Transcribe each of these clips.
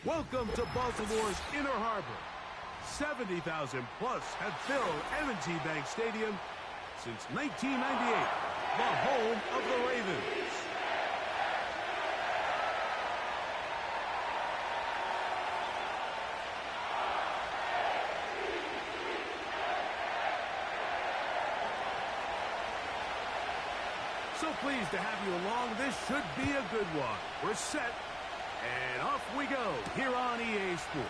Welcome to Baltimore's Inner Harbor. 70,000 plus have filled M&T Bank Stadium since 1998, the home of the Ravens. So pleased to have you along. This should be a good one. We're set, and off we go here on EA Sports.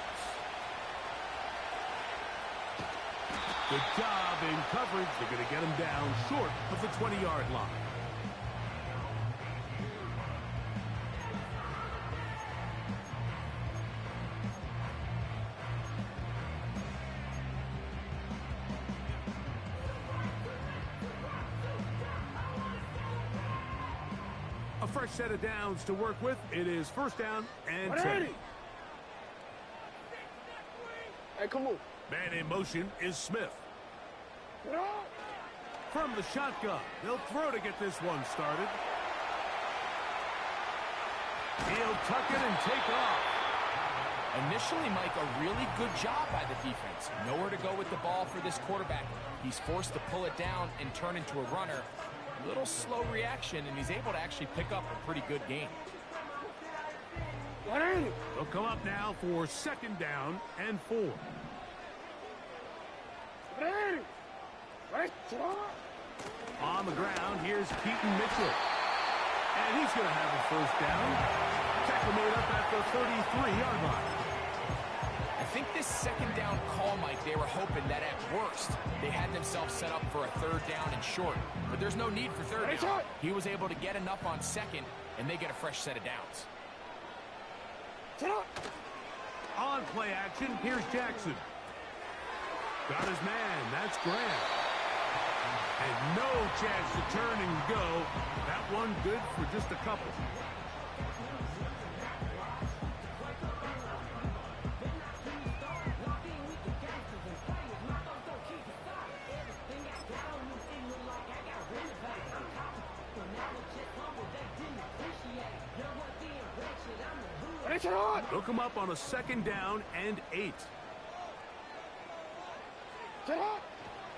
Good job in coverage. They're going to get him down short of the 20-yard line. A fresh set of downs to work with. It is first down and 10. Hey, come on. Man in motion is Smith. From the shotgun, they'll throw to get this one started. He'll tuck it and take off. Initially, Mike, a really good job by the defense. Nowhere to go with the ball for this quarterback. He's forced to pull it down and turn into a runner. A little slow reaction, and he's able to actually pick up a pretty good game. They'll come up now for second down and 4. On the ground, here's Keaton Mitchell. And he's going to have a first down. Tackle made up at the 33-yard line. I think this second down call, Mike, they were hoping that at worst they had themselves set up for a third down and short. But there's no need for third down. He was able to get enough on second, and they get a fresh set of downs. On play action, here's Jackson. Got his man, that's Grant. And no chance to turn and go. That one good for just a couple. They'll come up on a second down and 8.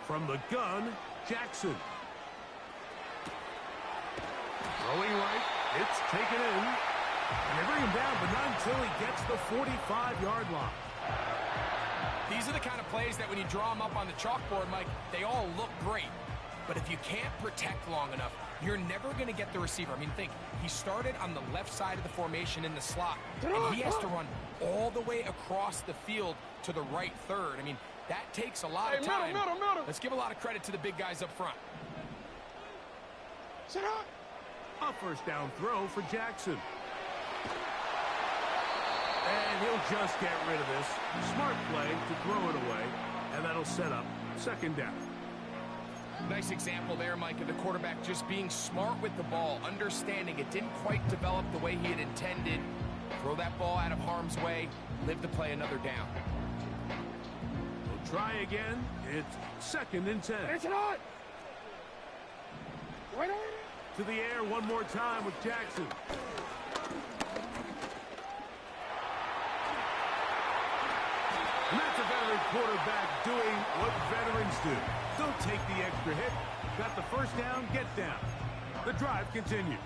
From the gun, Jackson. Throwing right, it's taken in. And they bring him down, but not until he gets the 45-yard line. These are the kind of plays that when you draw them up on the chalkboard, Mike, they all look great. But if you can't protect long enough, you're never going to get the receiver. I mean, think, he started on the left side of the formation in the slot, and he has to run all the way across the field to the right third. I mean, that takes a lot of time. Let's give a lot of credit to the big guys up front. A first down throw for Jackson. And he'll just get rid of this. Smart play to throw it away, and that'll set up second down. Nice example there, Mike, of the quarterback just being smart with the ball, understanding it didn't quite develop the way he had intended. Throw that ball out of harm's way, live to play another down. We'll try again. It's second and 10. To the air one more time with Jackson. And that's a veteran quarterback doing what veterans do. Don't take the extra hit. Got the first down, get down. The drive continues.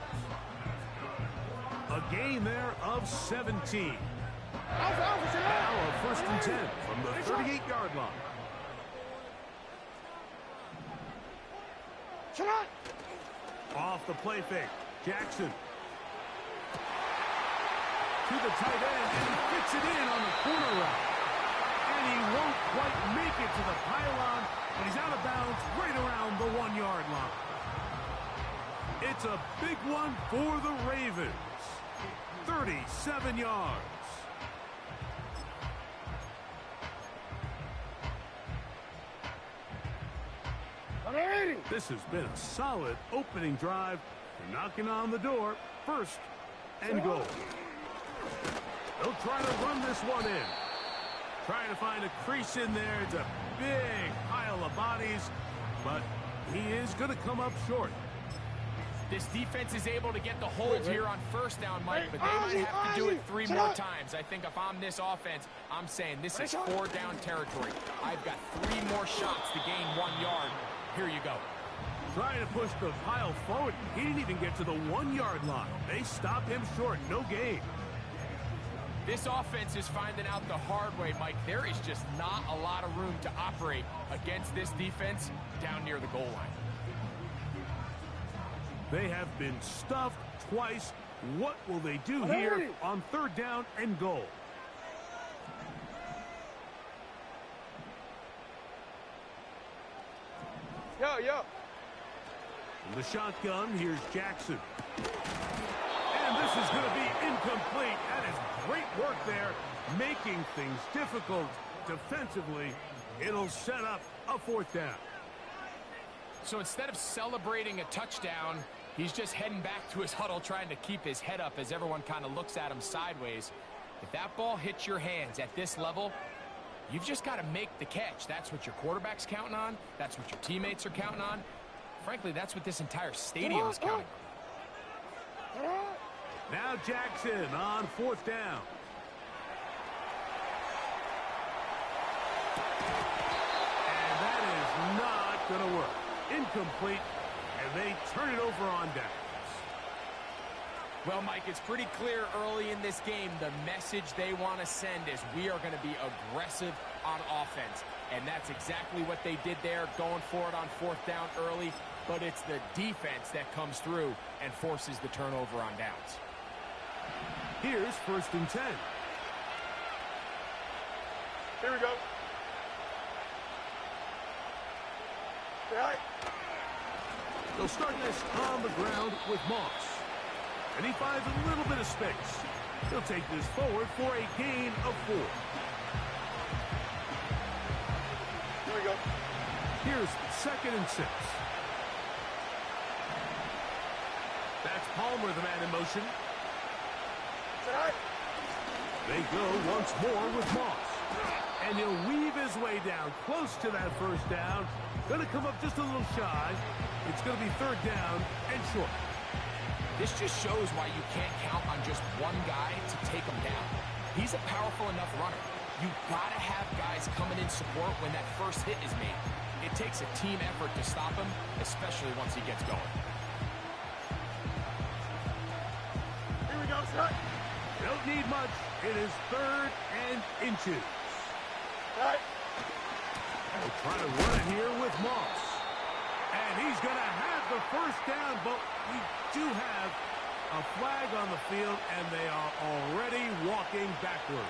A gain there of 17. Now a first and 10 from the 38-yard line. Off the play fake. Jackson. To the tight end, and he fits it in on the corner route. And he won't quite make it to the pylon, but he's out of bounds right around the 1-yard line. It's a big one for the Ravens. 37 yards. This has been a solid opening drive. They're knocking on the door. First and goal. They'll try to run this one in. Trying to find a crease in there. It's a big pile of bodies, but he is going to come up short. This defense is able to get the hold here on first down, Mike, but they might have to do it 3 more times. I think if I'm this offense, I'm saying this is 4 down territory. I've got 3 more shots to gain 1 yard. Here you go. Trying to push the pile forward. He didn't even get to the 1-yard line. They stopped him short. No gain. This offense is finding out the hard way, Mike. There is just not a lot of room to operate against this defense down near the goal line. They have been stuffed twice. What will they do here on 3rd down and goal? Yo. In the shotgun, here's Jackson. And this is going to be incomplete. That is great work there, making things difficult defensively. It'll set up a 4th down. So instead of celebrating a touchdown, he's just heading back to his huddle trying to keep his head up as everyone kind of looks at him sideways. If that ball hits your hands at this level, you've just got to make the catch. That's what your quarterback's counting on. That's what your teammates are counting on. Frankly, that's what this entire stadium is counting on. Now Jackson on 4th down. And that is not going to work. Incomplete, and they turn it over on downs. Well, Mike, it's pretty clear early in this game the message they want to send is we are going to be aggressive on offense. And that's exactly what they did there, going for it on 4th down early. But it's the defense that comes through and forces the turnover on downs. Here's 1st and 10. Here we go. Right. They'll start this on the ground with Moss. And he finds a little bit of space. He'll take this forward for a gain of 4. Here we go. Here's 2nd and 6. That's Palmer, the man in motion. Right. They go once more with Moss. And he'll weave his way down close to that 1st down. Going to come up just a little shy. It's going to be 3rd down and short. This just shows why you can't count on just one guy to take him down. He's a powerful enough runner. You've got to have guys coming in support when that first hit is made. It takes a team effort to stop him, especially once he gets going. Here we go, son. Don't need much. It is 3rd and inches. Right. They'll try to run it here with Moss. And he's going to have the 1st down, but we do have a flag on the field, and they are already walking backwards.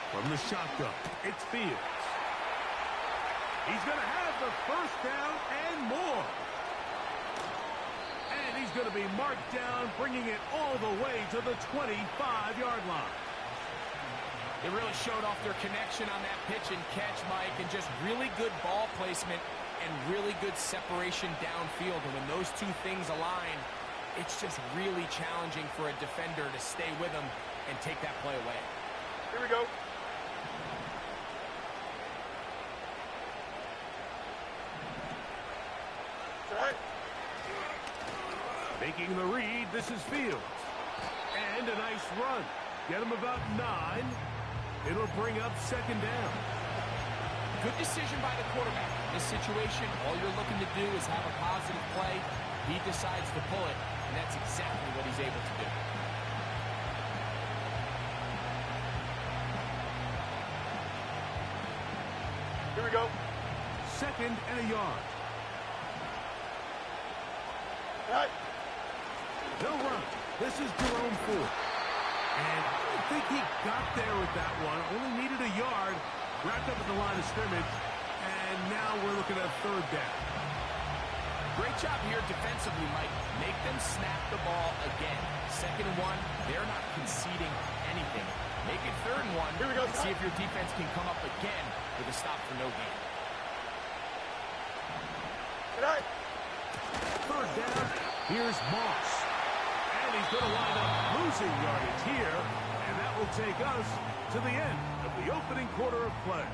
From the shotgun, it's Fields. He's going to have the 1st down and more. And he's going to be marked down, bringing it all the way to the 25-yard line. They really showed off their connection on that pitch and catch, Mike, and just really good ball placement and really good separation downfield. And when those two things align, it's just really challenging for a defender to stay with them and take that play away. Here we go. Right. Making the read, this is Fields. And a nice run. Get him about 9. It'll bring up 2nd down. Good decision by the quarterback. In this situation, all you're looking to do is have a positive play. He decides to pull it, and that's exactly what he's able to do. Here we go. 2nd and a yard. Right. They'll run. This is Jerome Ford. And I don't think he got there with that one. Only needed a yard. Wrapped up at the line of scrimmage. And now we're looking at 3rd down. Great job here defensively, Mike. Make them snap the ball again. 2nd and 1, they're not conceding anything. Make it 3rd and 1. Here we go, and see if your defense can come up again with a stop for no gain. Good night. 3rd down, here's Moss. And he's going to wind up losing yardage here, and that will take us to the end of the opening quarter of play.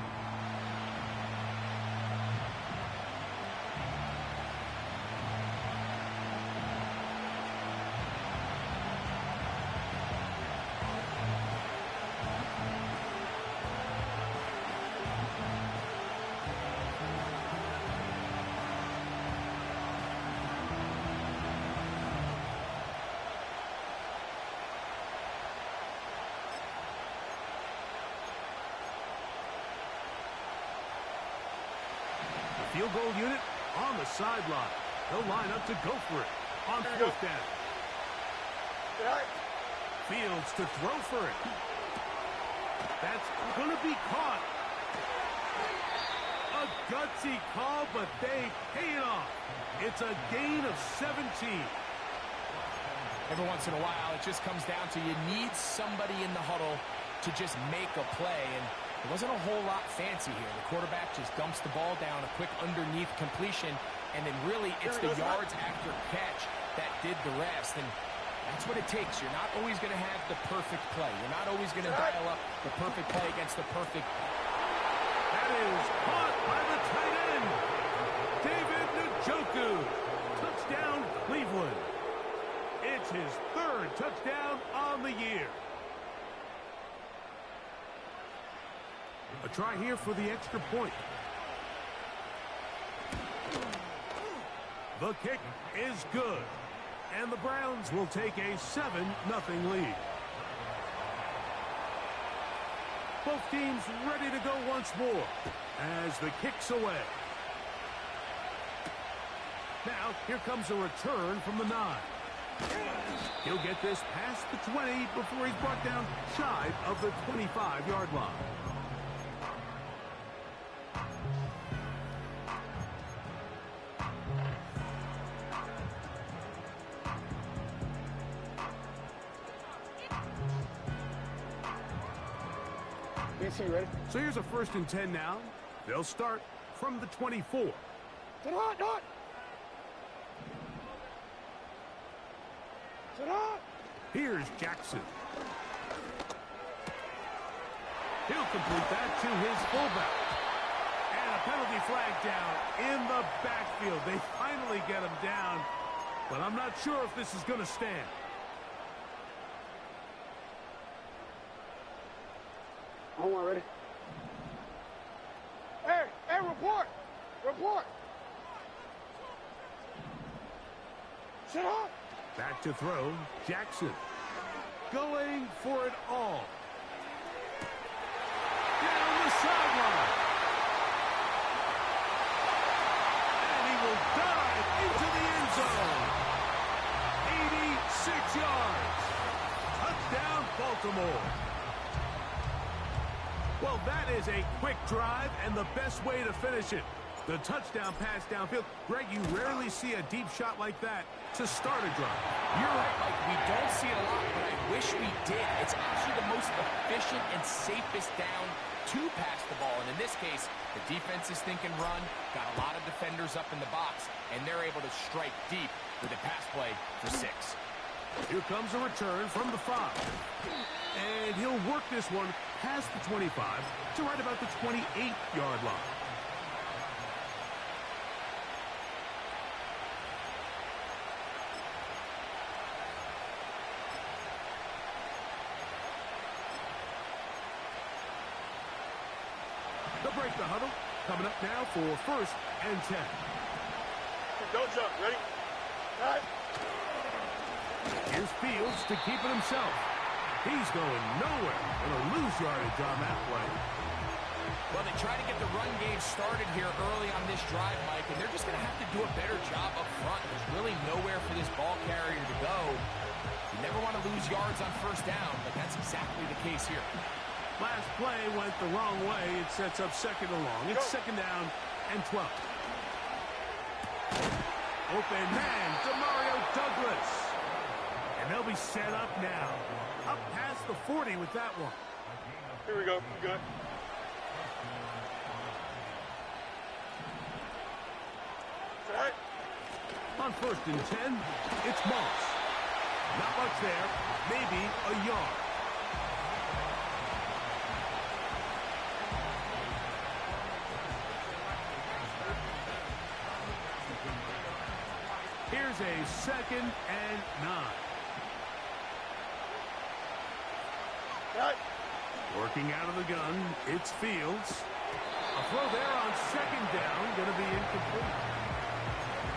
Field goal unit on the sideline. They'll line up to go for it on 4th down. Good night. Fields to throw for it. That's going to be caught. A gutsy call, but they pay it off. It's a gain of 17. Every once in a while, it just comes down to you need somebody in the huddle to just make a play, and it wasn't a whole lot fancy here. The quarterback just dumps the ball down, a quick underneath completion, and then really it's the yards after catch that did the rest. And that's what it takes. You're not always going to have the perfect play. You're not always going to dial up the perfect play against the perfect. That is caught by the tight end, David Njoku. Touchdown, Cleveland. It's his 3rd touchdown on the year. A try here for the extra point. The kick is good. And the Browns will take a 7-0 lead. Both teams ready to go once more as the kick's away. Now, here comes a return from the 9. He'll get this past the 20 before he's brought down shy of the 25-yard line. Ready? So here's a 1st and 10 now. They'll start from the 24. Sit on. Here's Jackson. He'll complete that to his fullback. And a penalty flag down in the backfield. They finally get him down, but I'm not sure if this is going to stand. Hold on, ready? Hey, report! Sit up! Back to throw, Jackson. Going for it all. Down the sideline. And he will dive into the end zone. 86 yards. Touchdown, Baltimore. Well, that is a quick drive and the best way to finish it. The touchdown pass downfield. Greg, you rarely see a deep shot like that to start a drive. You're right, Mike. We don't see it a lot, but I wish we did. It's actually the most efficient and safest down to pass the ball. And in this case, the defense is thinking run, got a lot of defenders up in the box, and they're able to strike deep with a pass play for 6. Here comes a return from the 5. And he'll work this one past the 25 to right about the 28-yard line. They'll break the huddle. Coming up now for 1st and 10. Don't jump. Ready? All right. Here's Fields to keep it himself. He's going nowhere. Going to lose yardage on that play. Well, they try to get the run game started here early on this drive, Mike, and they're just going to have to do a better job up front. There's really nowhere for this ball carrier to go. You never want to lose yards on 1st down, but that's exactly the case here. Last play went the wrong way. It sets up 2nd and long. It's 2nd down and 12. Open man, Demario Douglas. set up now. Up past the 40 with that one. Here we go. We good. Set. On 1st and 10, it's Moss. Not much there. Maybe a yard. Here's a 2nd and 9. Right. Working out of the gun, it's Fields. A throw there on 2nd down, going to be incomplete.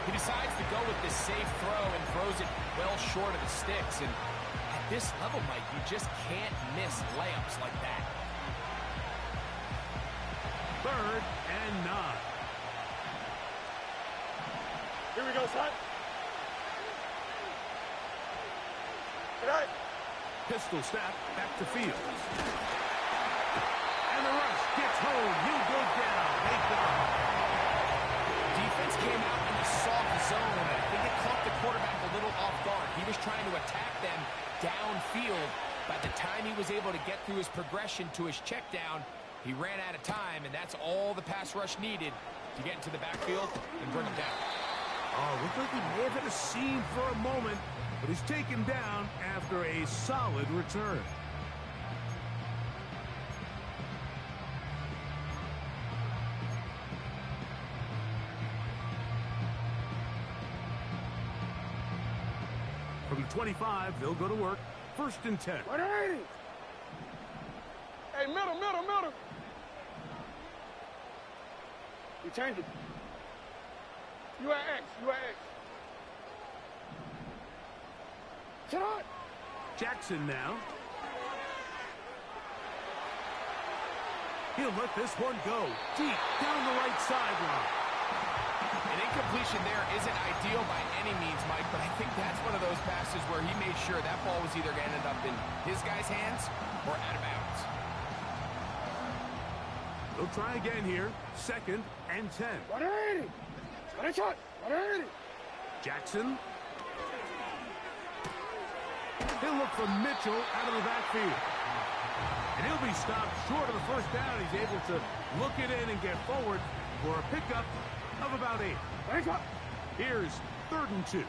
He decides to go with this safe throw and throws it well short of the sticks. And at this level, Mike, you just can't miss layups like that. 3rd and 9. Here we go, son. Right. Pistol snap, back to Fields. And the rush gets home. He'll go down. They got him. Defense came out in a soft zone, and I think it caught the quarterback a little off guard. He was trying to attack them downfield. By the time he was able to get through his progression to his check down, he ran out of time, and that's all the pass rush needed to get into the backfield and bring him down. Oh, looked like he may have hit a seam for a moment, but he's taken down after a solid return. From the 25, they'll go to work. 1st and 10. 180. Hey, middle. You change it. You at X. Sit on. Jackson now. He'll let this one go deep down the right sideline. An incompletion there isn't ideal by any means, Mike, but I think that's one of those passes where he made sure that ball was either going to end up in his guy's hands or out of bounds. They'll try again here. 2nd and 10. 180. 180. Jackson. He'll look for Mitchell out of the backfield. And he'll be stopped short of the 1st down. He's able to look it in and get forward for a pickup of about 8. Here's 3rd and 2.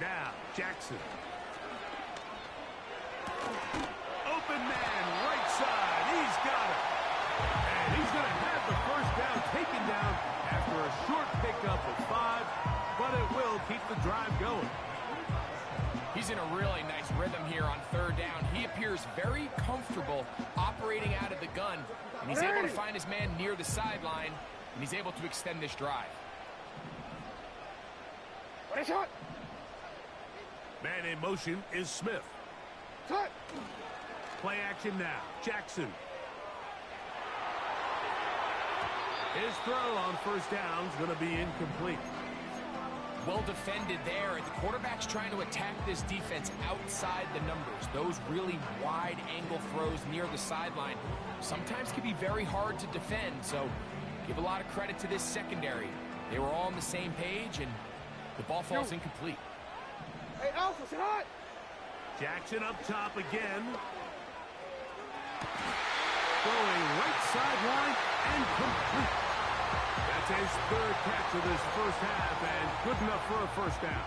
Now, Jackson. Open man, right side. He's got it. And he's going to have the 1st down taken down after a short pickup of 5, but it will keep the drive going. He's in a really nice rhythm here on 3rd down. He appears very comfortable operating out of the gun, and he's able to find his man near the sideline, and he's able to extend this drive. Man in motion is Smith. Play action now. Jackson. His throw on 1st down is going to be incomplete. Well defended there. The quarterback's trying to attack this defense outside the numbers. Those really wide angle throws near the sideline sometimes can be very hard to defend. So give a lot of credit to this secondary. They were all on the same page, and the ball falls incomplete. Hey, Alpha, sit hot. Jackson up top again. Going right sideline and complete. That's his 3rd catch of this 1st half and good enough for a 1st down.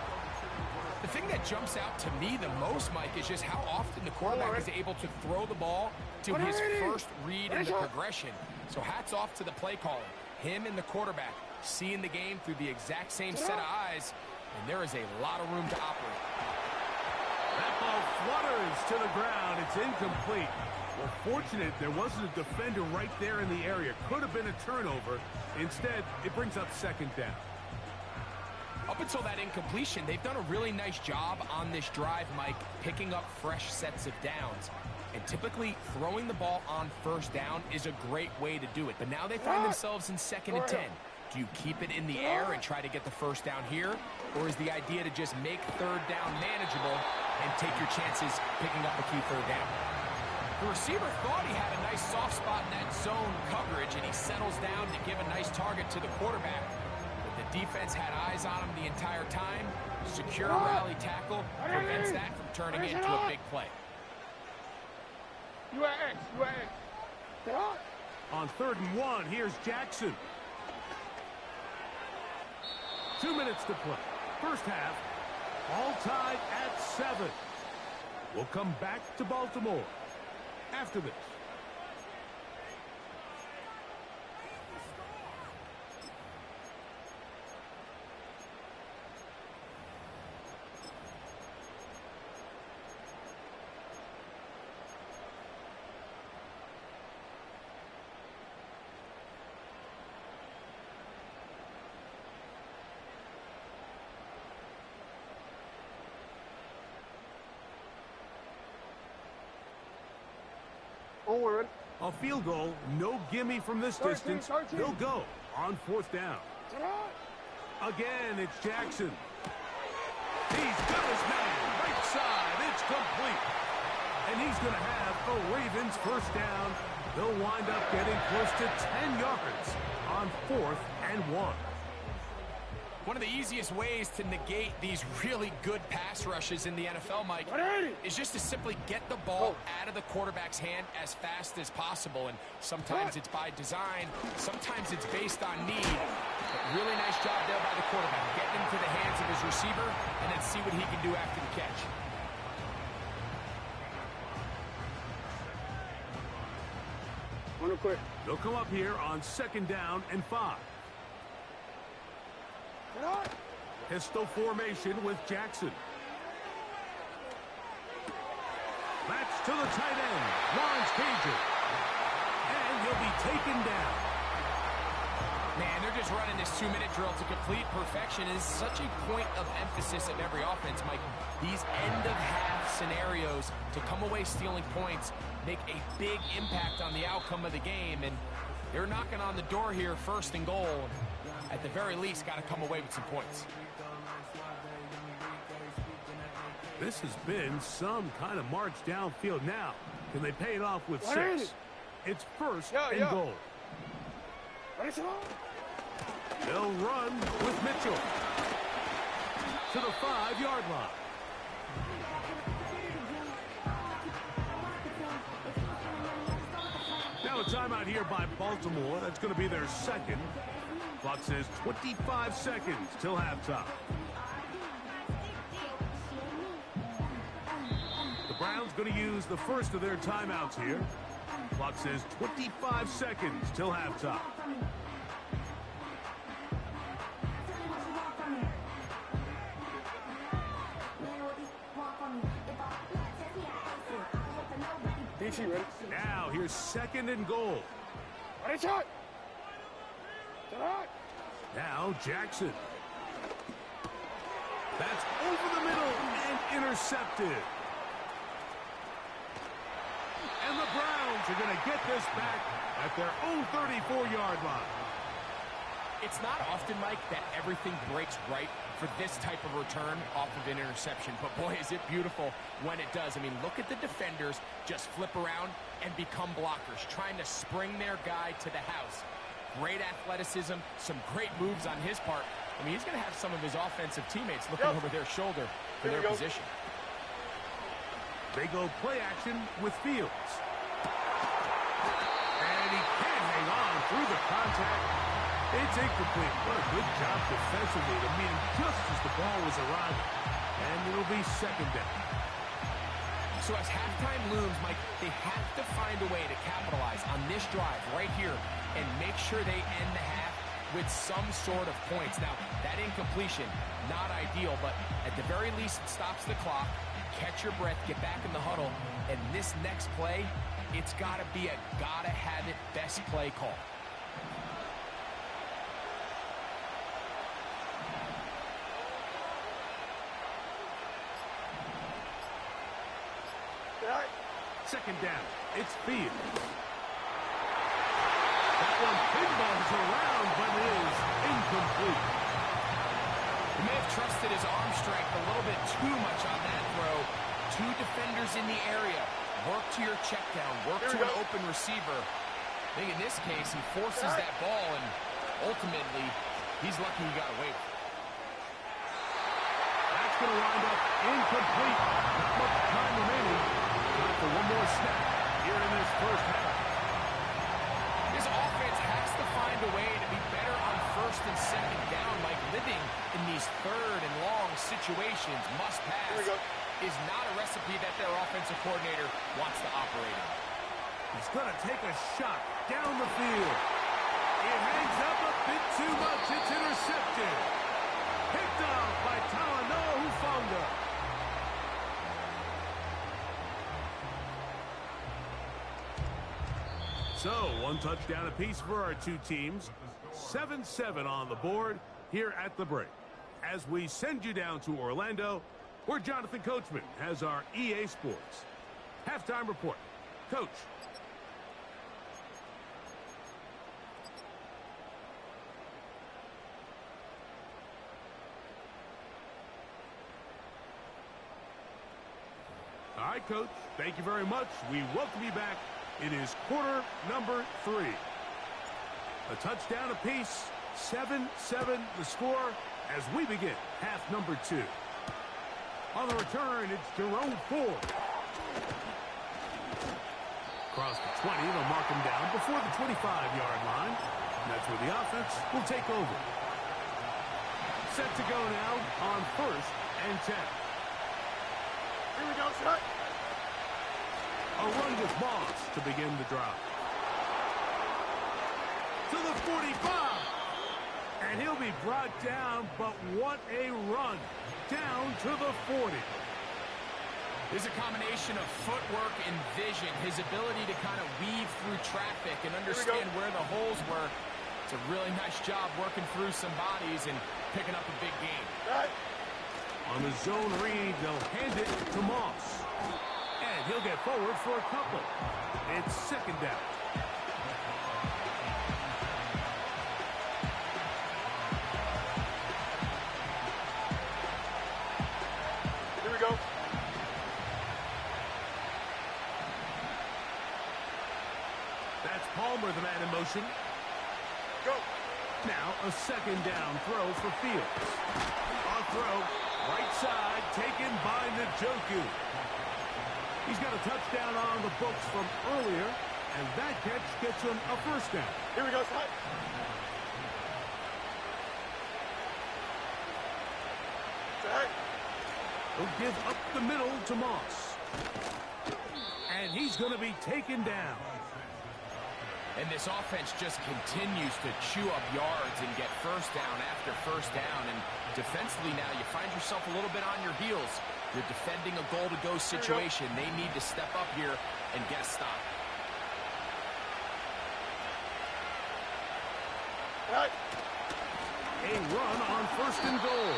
The thing that jumps out to me the most, Mike, is just how often the quarterback is able to throw the ball to his 1st read in the progression. So hats off to the play caller. Him and the quarterback seeing the game through the exact same set of eyes, and there is a lot of room to operate. That ball flutters to the ground. It's incomplete. Well, fortunate there wasn't a defender right there in the area. Could have been a turnover. Instead, it brings up 2nd down. Up until that incompletion, they've done a really nice job on this drive, Mike, picking up fresh sets of downs. And typically, throwing the ball on 1st down is a great way to do it. But now they find themselves in 2nd and 10. Do you keep it in the air and try to get the 1st down here? Or is the idea to just make 3rd down manageable and take your chances picking up a key 3rd down? The receiver thought he had a nice soft spot in that zone coverage, and he settles down to give a nice target to the quarterback. But the defense had eyes on him the entire time. Secure rally tackle prevents that from turning into a big play. You at X. You at X. On 3rd and 1, here's Jackson. 2 minutes to play. First half, all tied at 7. We'll come back to Baltimore after this. Onward. A field goal, no gimme from this distance. They'll go on 4th down. Again, it's Jackson. He's got his man. Right side. It's complete. And he's going to have a Ravens first down. They'll wind up getting close to 10 yards on 4th and 1. One of the easiest ways to negate these really good pass rushes in the NFL, Mike, is just to simply get the ball out of the quarterback's hand as fast as possible. And sometimes it's by design, sometimes it's based on need. But really nice job there by the quarterback, getting into the hands of his receiver and then see what he can do after the catch. Real quick. They'll come up here on 2nd down and 5. Pistol formation with Jackson. That's to the tight end, Lawrence Cager. And he'll be taken down. Man, they're just running this 2-minute drill to complete perfection. Is such a point of emphasis of every offense, Mike. These end-of-half scenarios to come away stealing points make a big impact on the outcome of the game. And they're knocking on the door here, 1st and goal. At the very least, got to come away with some points. This has been some kind of march downfield now. Can they pay it off with 6? It's 1st and goal. They'll run with Mitchell to the 5-yard line. Now a timeout here by Baltimore. That's going to be their 2nd. Clock says 25 seconds till halftime. The Browns going to use the first of their timeouts here. Clock says 25 seconds till halftime. Now here's 2nd and goal. Now Jackson. That's over the middle and intercepted. And the Browns are going to get this back at their own 34-yard line. It's not often, Mike, that everything breaks right for this type of return off of an interception. But, boy, is it beautiful when it does. I mean, look at the defenders just flip around and become blockers, trying to spring their guy to the house. Great athleticism, some great moves on his part. I mean, he's going to have some of his offensive teammates looking over their shoulder for their position. They go play action with Fields. And he can't hang on through the contact. It's incomplete. What a good job defensively to meet him just as the ball was arriving. And it'll be 2nd down. So as halftime looms, Mike, they have to find a way to capitalize on this drive right here and make sure they end the half with some sort of points. Now, that incompletion, not ideal, but at the very least, it stops the clock. Catch your breath, get back in the huddle, and this next play, it's got to be a gotta-have-it best play call. Second down. It's Fields. That one pinballs around, but it is incomplete. He may have trusted his arm strength a little bit too much on that throw. 2 defenders in the area. Work to your check down, work to an open receiver. I think in this case, he forces that ball, and ultimately, he's lucky he got away with it. That's going to wind up incomplete. Not much time remaining. Time for one more snap here in this first half. This offense has to find a way to be better on first and second down. Like living in these third and long situations, must pass, is not a recipe that their offensive coordinator wants to operate in. He's going to take a shot down the field. It hangs up a bit too much. It's intercepted. Picked off by Talanoa Hufanga. So, one touchdown apiece for our two teams. 7-7 on the board here at the break. As we send you down to Orlando, where Jonathan Coachman has our EA Sports halftime report. Coach. All right, Coach. Thank you very much. We welcome you back. It is quarter number 3. A touchdown apiece. 7-7 the score as we begin half number 2. On the return, it's Jerome Ford. Across the 20, they'll mark him down before the 25-yard line. And that's where the offense will take over. Set to go now on first and 10. Here we go, shot. A run with Moss to begin the drive. To the 45. And he'll be brought down, but what a run. Down to the 40. There's a combination of footwork and vision, his ability to kind of weave through traffic and understand where the holes were. It's a really nice job working through some bodies and picking up a big gain. Right. On the zone read, they'll hand it to Moss. And he'll get forward for a couple. It's second down. Here we go. That's Palmer, the man in motion. Go. Now a second down throw for Fields. On throw, right side, taken by Njoku. He's got a touchdown on the books from earlier, and that catch gets him a first down. Here we go, slide. Right. He'll give up the middle to Moss. And he's going to be taken down. And this offense just continues to chew up yards and get first down after first down. And defensively now, you find yourself a little bit on your heels. You're defending a goal-to-go situation. They need to step up here and get a stop. Right. A run on first and goal.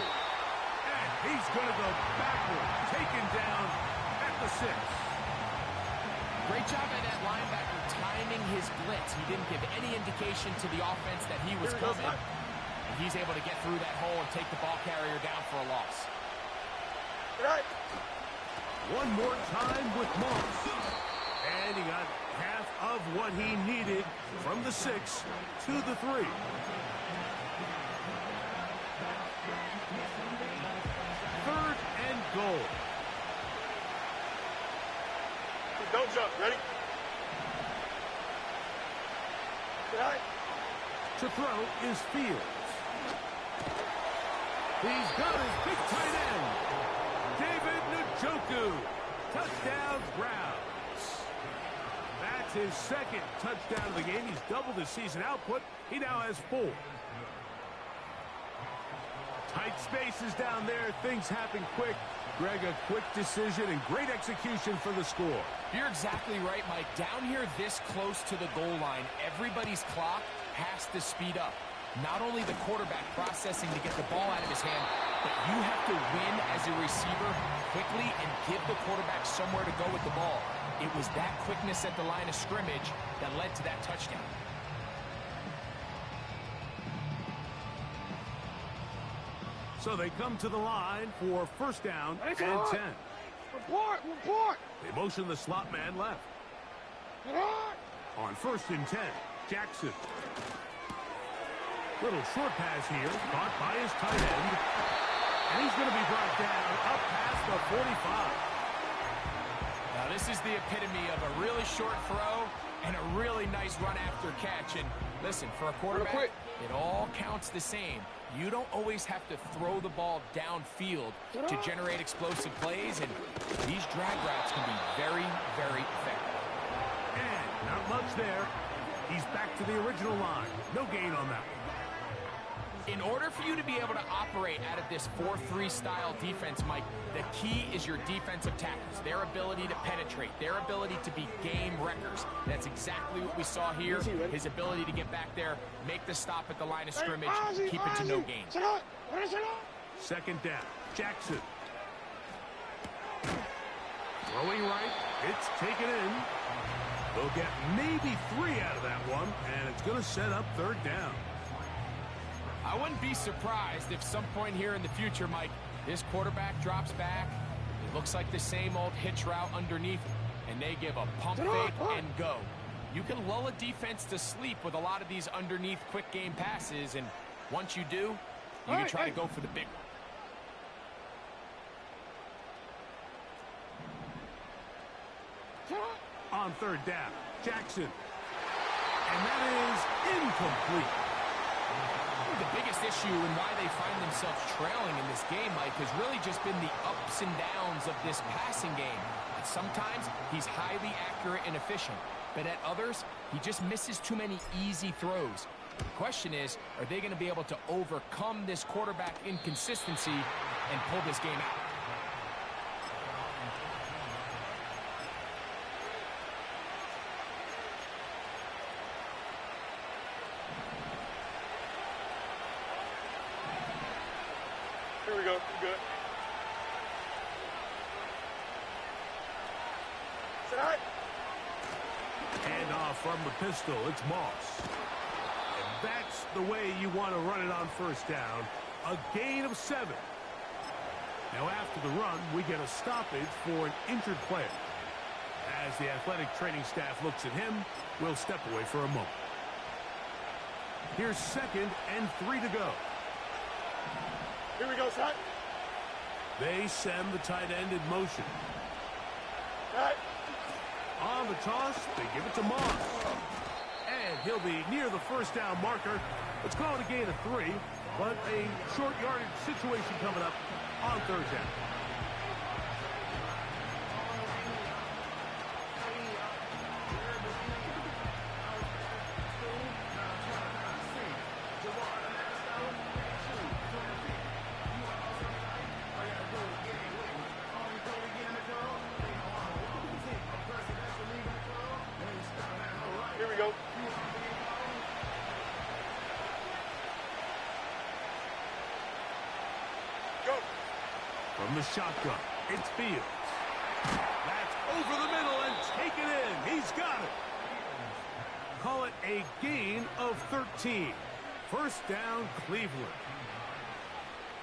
And he's going to go backward, taken down at the 6. Great job by that linebacker timing his blitz. He didn't give any indication to the offense that he was coming. And he's able to get through that hole and take the ball carrier down for a loss. Right. One more time with Moss. And he got half of what he needed from the 6 to the 3. Third and goal. Don't jump. Ready? Right. To throw is Fields. He's got his big tight end. David Njoku. Touchdown Browns. That's his second touchdown of the game. He's doubled his season output. He now has 4. Tight spaces down there. Things happen quick. Greg, a quick decision and great execution for the score. You're exactly right, Mike. Down here this close to the goal line, everybody's clock has to speed up. Not only the quarterback processing to get the ball out of his hand, but you have to win as a receiver quickly and give the quarterback somewhere to go with the ball. It was that quickness at the line of scrimmage that led to that touchdown. So they come to the line for first down and 10. Report! They motion the slot man left. On 1st and 10, Jackson. Little short pass here, caught by his tight end. And he's going to be brought down up past the 45. Now, this is the epitome of a really short throw and a really nice run after catch. And listen, for a quarterback, it all counts the same. You don't always have to throw the ball downfield to generate explosive plays, and these drag routes can be very, very effective. And not much there. He's back to the original line. No gain on that one. In order for you to be able to operate out of this 4-3 style defense, Mike, the key is your defensive tackles, their ability to penetrate, their ability to be game wreckers. That's exactly what we saw here. His ability to get back there, make the stop at the line of scrimmage, keep it to no gain. 2nd down, Jackson. Throwing right, it's taken in. They'll get maybe 3 out of that one, and it's going to set up 3rd down. I wouldn't be surprised if some point here in the future, Mike, this quarterback drops back. It looks like the same old hitch route underneath, and they give a pump fake and go. You can lull a defense to sleep with a lot of these underneath quick game passes, and once you do, you can try to go for the big one. On 3rd down, Jackson. And that is incomplete. The biggest issue and why they find themselves trailing in this game, Mike, has really just been the ups and downs of this passing game. And sometimes he's highly accurate and efficient, but at others, he just misses too many easy throws. The question is, are they going to be able to overcome this quarterback inconsistency and pull this game out? Here we go. You good? Sit high. And off from the pistol, it's Moss. And that's the way you want to run it on 1st down. A gain of 7. Now after the run, we get a stoppage for an injured player. As the athletic training staff looks at him, we'll step away for a moment. Here's 2nd and 3 to go. Here we go, son. They send the tight end in motion. Right. On the toss, they give it to Moss. And he'll be near the 1st down marker. Let's call it a gain of 3, but a short yardage situation coming up on 3rd down. Here we go. Go. From the shotgun, it's Fields. That's over the middle and taken in. He's got it. Call it a gain of 13. 1st down, Cleveland.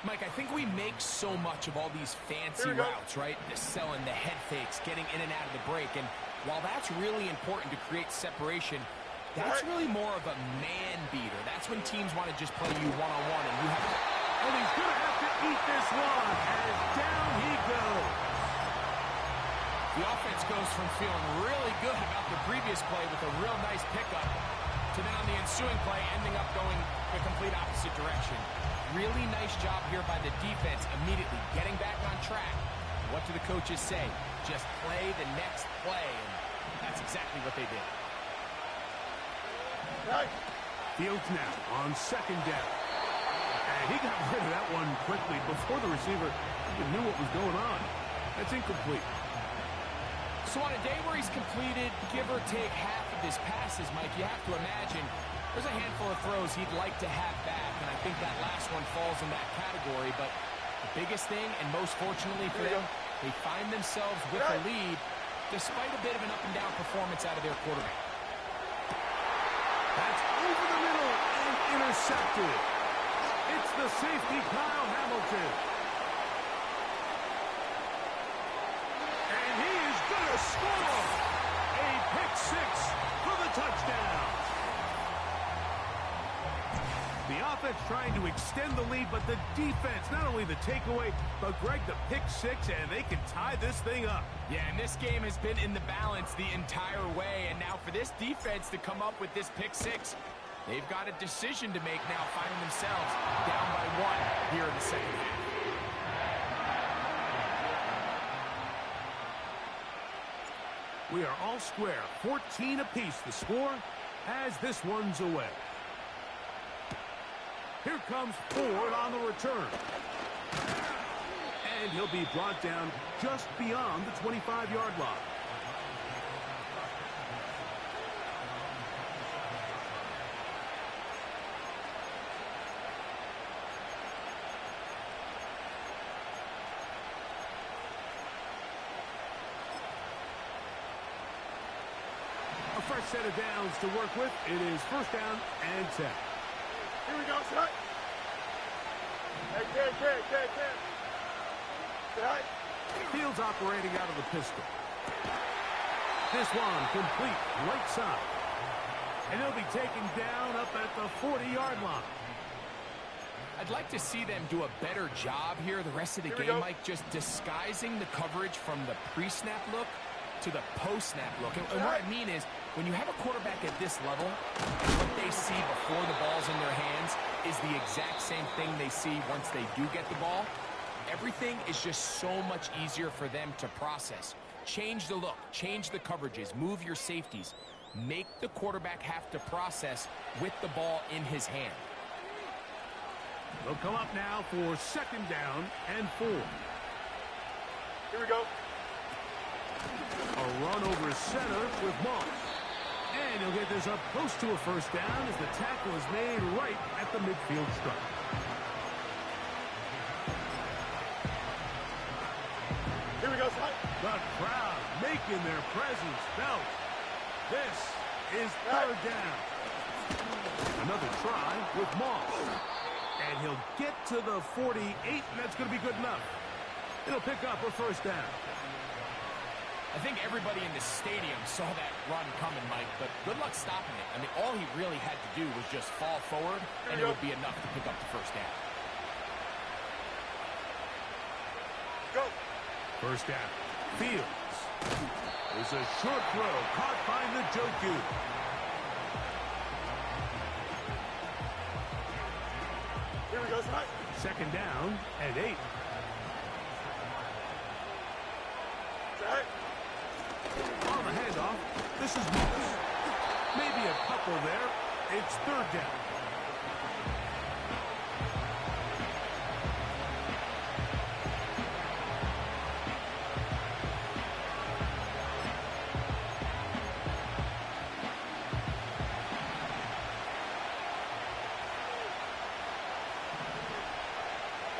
Mike, I think we make so much of all these fancy routes, right? The selling, the head fakes, getting in and out of the break. And while that's really important to create separation, that's really more of a man beater. That's when teams want to just play you one-on-one, and you have to... And he's going to have to eat this one, and down he goes. The offense goes from feeling really good about the previous play with a real nice pickup to then on the ensuing play ending up going the complete opposite direction. Really nice job here by the defense immediately getting back on track. What do the coaches say? Just play the next play, and that's exactly what they did. Right. Fields now on 2nd down. And he got rid of that one quickly before the receiver even knew what was going on. That's incomplete. So on a day where he's completed, give or take half of his passes, Mike, you have to imagine there's a handful of throws he'd like to have back, and I think that last one falls in that category. But the biggest thing, and most fortunately for them, they find themselves with a lead despite a bit of an up-and-down performance out of their quarterback. That's over the middle and intercepted. It's the safety, Kyle Hamilton. And he is going to score. A pick six for the touchdown. The offense trying to extend the lead, but the defense, not only the takeaway, but Greg, the pick six, and they can tie this thing up. Yeah, and this game has been in the balance the entire way, and now for this defense to come up with this pick six, they've got a decision to make now, finding themselves down by one here in the second half. We are all square, 14 apiece the score as this one's away. Here comes Ford on the return. And he'll be brought down just beyond the 25-yard line. A fresh set of downs to work with. It is first down and 10. Here we go, set. Hey, Ted. Set. Fields operating out of the pistol. This one complete, right side. And he'll be taken down up at the 40-yard line. I'd like to see them do a better job here the rest of the game, Mike, just disguising the coverage from the pre-snap look to the post-snap look. And what I mean is, when you have a quarterback at this level, what they see before the ball's in their hands is the exact same thing they see once they do get the ball. Everything is just so much easier for them to process. Change the look, change the coverages, move your safeties. Make the quarterback have to process with the ball in his hand. They'll come up now for second down and 4. Here we go. A run over center with Moss. And he'll get this up close to a first down as the tackle is made right at the midfield stripe. Here we go, son. The crowd making their presence felt. This is third down. Another try with Moss. And he'll get to the 48, and that's going to be good enough. It'll pick up a first down. I think everybody in the stadium saw that run coming, Mike, but good luck stopping it. I mean, all he really had to do was just fall forward, and it would be enough to pick up the first down. Go. First down. Fields. There's a short throw caught by Njoku. Here we go, son. Second down and 8. Set. On the handoff, this is Moss. Maybe a couple there. It's third down.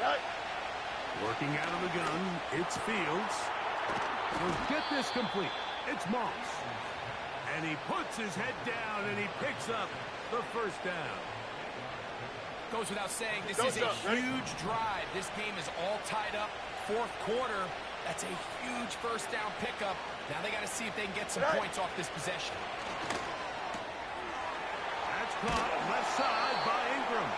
Set. Working out of the gun, it's Fields. He'll get this complete. It's Moss. And he puts his head down and he picks up the first down. Goes without saying, this is a huge drive. This game is all tied up. Fourth quarter, that's a huge first down pickup. Now they got to see if they can get some points off this possession. That's caught left side by Ingram.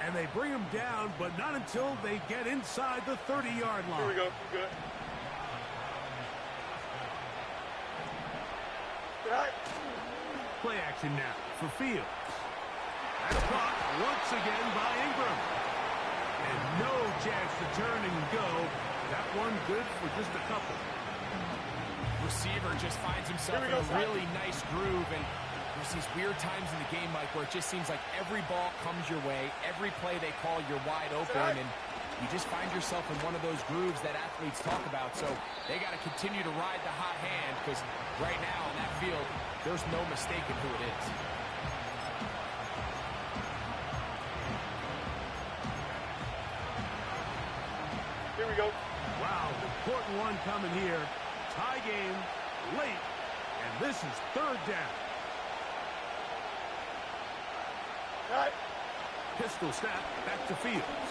And they bring him down, but not until they get inside the 30-yard line. Here we go. Good. Set. Play action now for Fields. That's caught once again by Ingram. And no chance to turn and go. That one good for just a couple. Receiver just finds himself in a really nice groove, and there's these weird times in the game, Mike, where it just seems like every ball comes your way, every play they call, you're wide open, and you just find yourself in one of those grooves that athletes talk about. So they got to continue to ride the hot hand, because right now on that field, there's no mistaking who it is. Here we go. Wow, important one coming here. Tie game, late, and this is third down. Set. Pistol snap, back to Fields.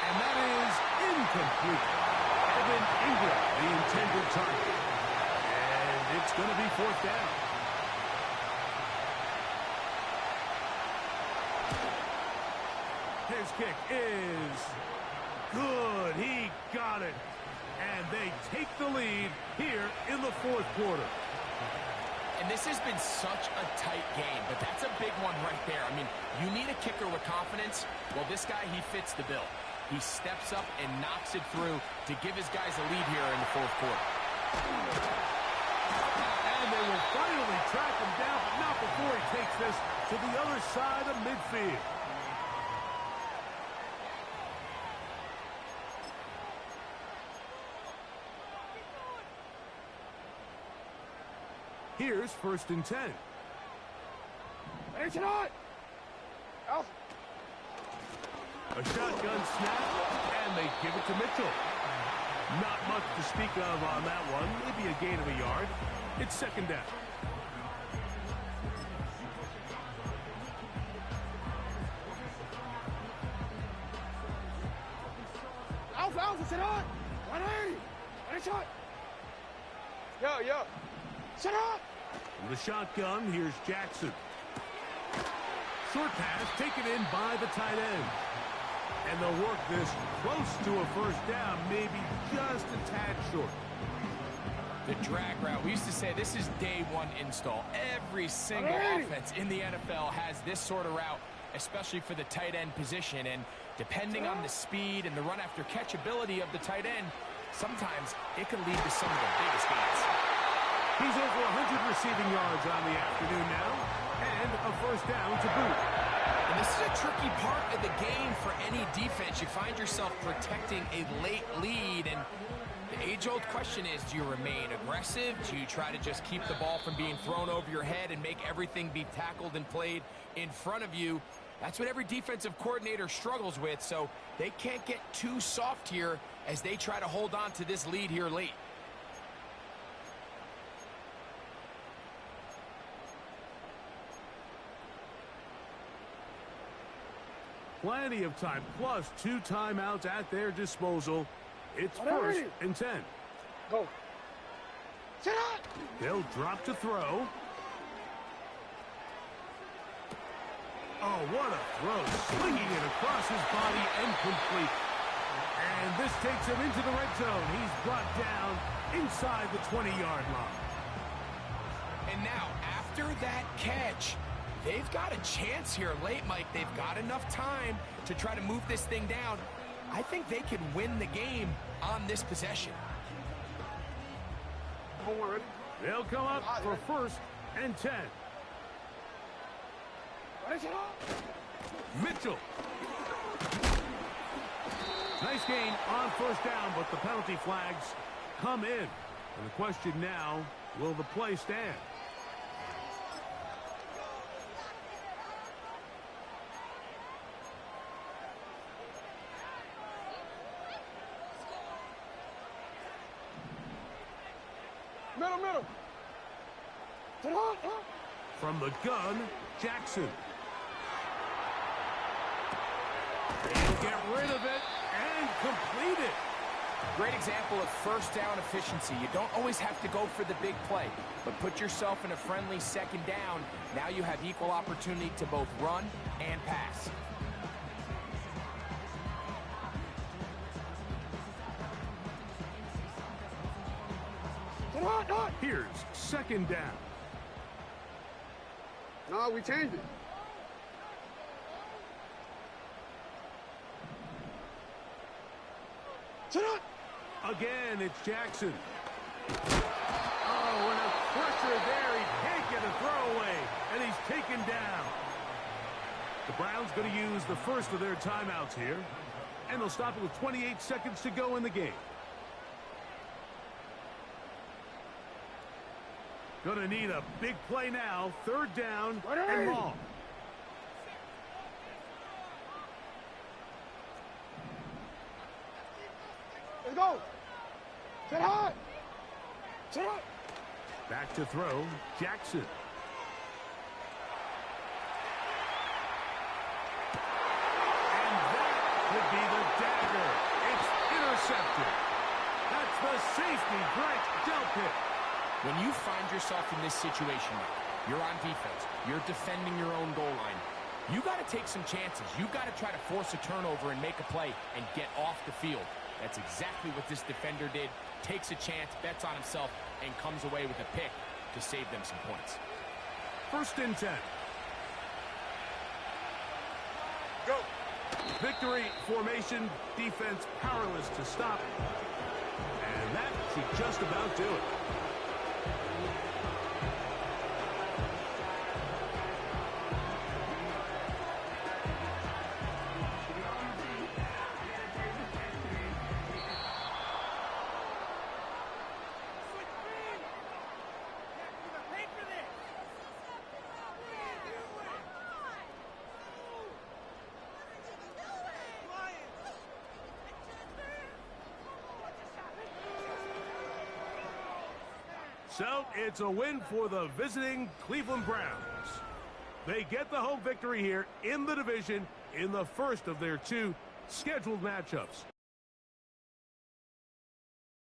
And that is incomplete. Evan Ingram, the intended target. And It's going to be fourth down. His kick is good. He got it. And they take the lead here in the fourth quarter. And this has been such a tight game, but that's a big one right there. I mean, you need a kicker with confidence. Well, this guy, he fits the bill. He steps up and knocks it through to give his guys a lead here in the fourth quarter. And they will finally track him down, but not before he takes this to the other side of midfield. Here's 1st and 10. It's not. A shotgun snap, and they give it to Mitchell. Not much to speak of on that one. Maybe a gain of a yard. It's 2nd down. Alpha, sit on. 180. Ready, shot. Yo. Sit up! From the shotgun, here's Jackson. Short pass taken in by the tight end. And they'll work this close to a first down, maybe just a tad short. The drag route. We used to say this is day one install. Every single offense in the NFL has this sort of route, especially for the tight end position. And depending on the speed and the run after catch ability of the tight end, sometimes it can lead to some of the biggest gains. He's over 100 receiving yards on the afternoon now, and a first down to boot. And this is a tricky part of the game for any defense. You find yourself protecting a late lead, and the age-old question is, do you remain aggressive? Do you try to just keep the ball from being thrown over your head and make everything be tackled and played in front of you? That's what every defensive coordinator struggles with, so they can't get too soft here as they try to hold on to this lead here late. Plenty of time, plus 2 timeouts at their disposal. It's 1st and 10. Go. Sit up! They'll drop to throw. Oh, what a throw. Slinging it across his body and complete. And this takes him into the red zone. He's brought down inside the 20-yard line. And now, after that catch, they've got a chance here late, Mike. They've got enough time to try to move this thing down. I think they can win the game on this possession. Ready? They'll come up for 1st and 10. Mitchell. Nice gain on first down, but the penalty flags come in. And the question now, will the play stand? Middle. From the gun, Jackson. He'll get rid of it and complete it. Great example of first down efficiency. You don't always have to go for the big play, but put yourself in a friendly 2nd down. Now you have equal opportunity to both run and pass. Here's 2nd down. No, we changed it. Again, it's Jackson. Oh, and a pressure there. He can't get a throwaway, and he's taken down. The Browns going to use the first of their timeouts here, and they'll stop it with 28 seconds to go in the game. Going to need a big play now. 3rd down and long. Let's go. Sit high. Back to throw, Jackson. And that would be the dagger. It's intercepted. That's the safety, Grant Delpit. When you find yourself in this situation, you're on defense, you're defending your own goal line, you got to take some chances. You got to try to force a turnover and make a play and get off the field. That's exactly what this defender did. Takes a chance, bets on himself, and comes away with a pick to save them some points. 1st and 10. Go. Victory formation, defense powerless to stop. And that should just about do it. So, it's a win for the visiting Cleveland Browns. They get the home victory here in the division in the first of their 2 scheduled matchups.